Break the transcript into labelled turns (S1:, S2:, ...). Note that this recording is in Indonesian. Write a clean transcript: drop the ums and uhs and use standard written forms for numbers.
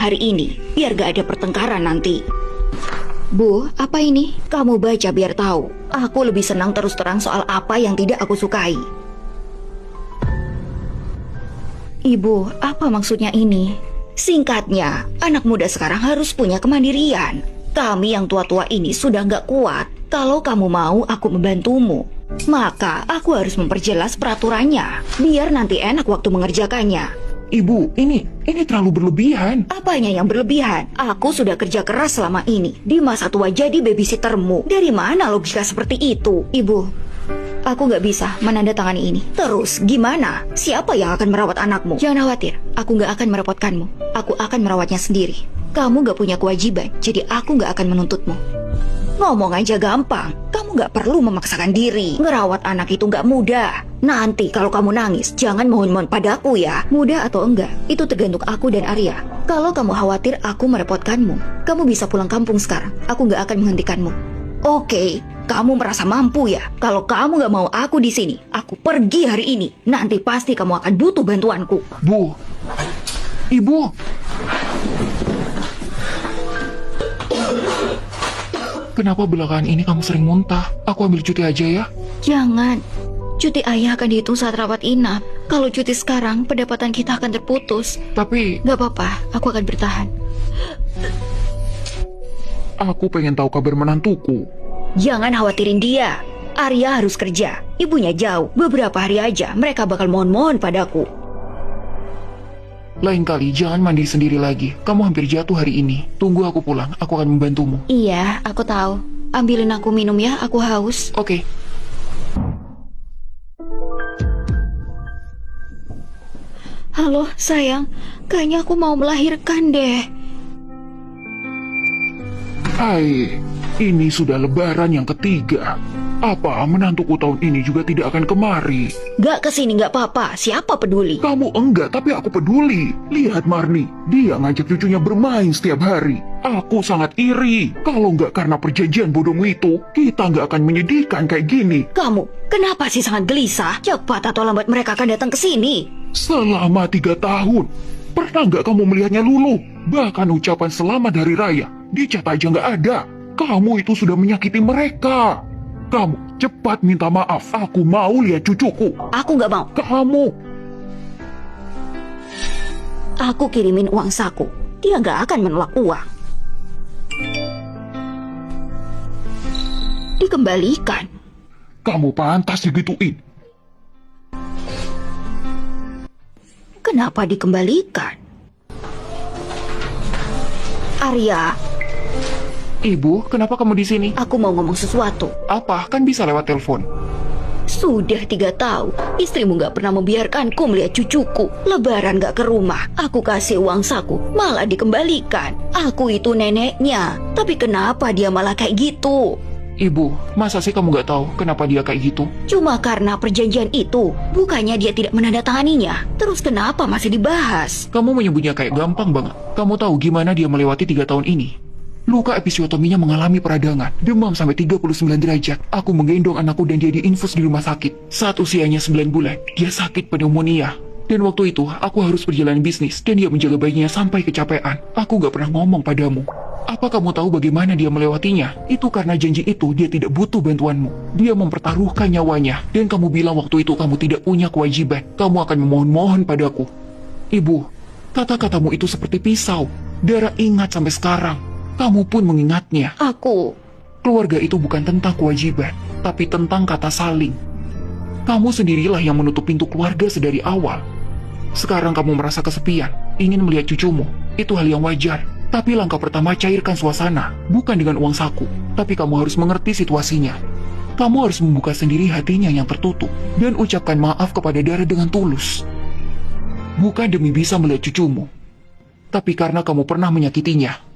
S1: hari ini, biar gak ada pertengkaran nanti. Bu, apa ini? Kamu baca biar tahu. Aku lebih senang terus terang soal apa yang tidak aku sukai. Ibu, apa maksudnya ini? Singkatnya, anak muda sekarang harus punya kemandirian. Kami yang tua-tua ini sudah gak kuat. Kalau kamu mau aku membantumu, maka aku harus memperjelas peraturannya, biar nanti enak waktu mengerjakannya.
S2: Ibu, ini terlalu berlebihan.
S1: Apanya yang berlebihan? Aku sudah kerja keras selama ini. Di masa tua jadi babysittermu. Dari mana logika seperti itu? Ibu, aku nggak bisa menandatangani ini. Terus, gimana? Siapa yang akan merawat anakmu? Jangan khawatir, aku nggak akan merepotkanmu. Aku akan merawatnya sendiri. Kamu nggak punya kewajiban, jadi aku nggak akan menuntutmu. Ngomong aja gampang, kamu nggak perlu memaksakan diri. Ngerawat anak itu nggak mudah. Nanti kalau kamu nangis, jangan mohon-mohon padaku ya. Mudah atau enggak, itu tergantung aku dan Arya. Kalau kamu khawatir aku merepotkanmu, kamu bisa pulang kampung sekarang. Aku nggak akan menghentikanmu. Oke, kamu merasa mampu ya? Kalau kamu nggak mau aku di sini, aku pergi hari ini. Nanti pasti kamu akan butuh bantuanku.
S2: Bu, Ibu. Kenapa belakangan ini kamu sering muntah? Aku ambil cuti aja ya.
S1: Jangan. Cuti ayah akan dihitung saat rawat inap. Kalau cuti sekarang, pendapatan kita akan terputus.
S2: Tapi
S1: Gak apa-apa, aku akan bertahan.
S2: aku pengen tahu kabar menantuku.
S1: Jangan khawatirin dia. Arya harus kerja. Ibunya jauh. Beberapa hari aja, mereka bakal mohon-mohon padaku.
S2: Lain kali jangan mandi sendiri lagi. Kamu hampir jatuh hari ini. Tunggu aku pulang, aku akan membantumu.
S1: Iya, aku tahu. Ambilin aku minum ya, aku haus.
S2: Oke.
S1: Halo, sayang. Kayaknya aku mau melahirkan deh.
S2: Hai, ini sudah lebaran yang ketiga. Apa menantuku tahun ini juga tidak akan kemari?
S1: Gak kesini gak apa-apa, siapa peduli?
S2: Kamu enggak, tapi aku peduli. Lihat Marni, dia ngajak cucunya bermain setiap hari. Aku sangat iri. Kalau enggak karena perjanjian bodohmu itu, kita enggak akan menyedihkan kayak gini.
S1: Kamu, kenapa sih sangat gelisah? Cepat atau lambat mereka akan datang ke sini.
S2: Selama 3 tahun, pernah nggak kamu melihatnya luluh? Bahkan ucapan selamat hari raya, di chat aja nggak ada. Kamu itu sudah menyakiti mereka. Kamu cepat minta maaf. Aku mau lihat cucuku.
S1: Aku nggak mau.
S2: Kamu.
S1: Aku kirimin uang saku. Dia nggak akan menolak uang. Dikembalikan.
S2: Kamu pantas digituin.
S1: Kenapa dikembalikan? Arya,
S2: Ibu, kenapa kamu di sini?
S1: aku mau ngomong sesuatu.
S2: Apa? Kan bisa lewat telepon.
S1: Sudah 3 tahun, istrimu gak pernah membiarkanku melihat cucuku. Lebaran gak ke rumah, aku kasih uang saku, malah dikembalikan. Aku itu neneknya, tapi kenapa dia malah kayak gitu?
S2: Ibu, masa sih kamu nggak tahu kenapa dia kayak gitu?
S1: Cuma karena perjanjian itu, bukannya dia tidak menandatanganinya. Terus kenapa masih dibahas?
S2: Kamu menyebutnya kayak gampang banget. Kamu tahu gimana dia melewati 3 tahun ini? Luka episiotominya mengalami peradangan, demam sampai 39 derajat. Aku menggendong anakku dan dia diinfus di rumah sakit. Saat usianya 9 bulan, dia sakit pneumonia. Dan waktu itu, aku harus berjalan bisnis dan dia menjaga bayinya sampai kecapean. Aku gak pernah ngomong padamu. Apa kamu tahu bagaimana dia melewatinya? Itu karena janji itu dia tidak butuh bantuanmu. Dia mempertaruhkan nyawanya. Dan kamu bilang waktu itu kamu tidak punya kewajiban. Kamu akan memohon-mohon padaku. Ibu, kata-katamu itu seperti pisau. Dara ingat sampai sekarang. Kamu pun mengingatnya. Keluarga itu bukan tentang kewajiban, tapi tentang kata saling. Kamu sendirilah yang menutup pintu keluarga sedari awal. Sekarang kamu merasa kesepian, ingin melihat cucumu. Itu hal yang wajar. Tapi langkah pertama cairkan suasana, bukan dengan uang saku. Tapi kamu harus mengerti situasinya. Kamu harus membuka sendiri hatinya yang tertutup. Dan ucapkan maaf kepada Dara dengan tulus. Bukan demi bisa melihat cucumu, tapi karena kamu pernah menyakitinya.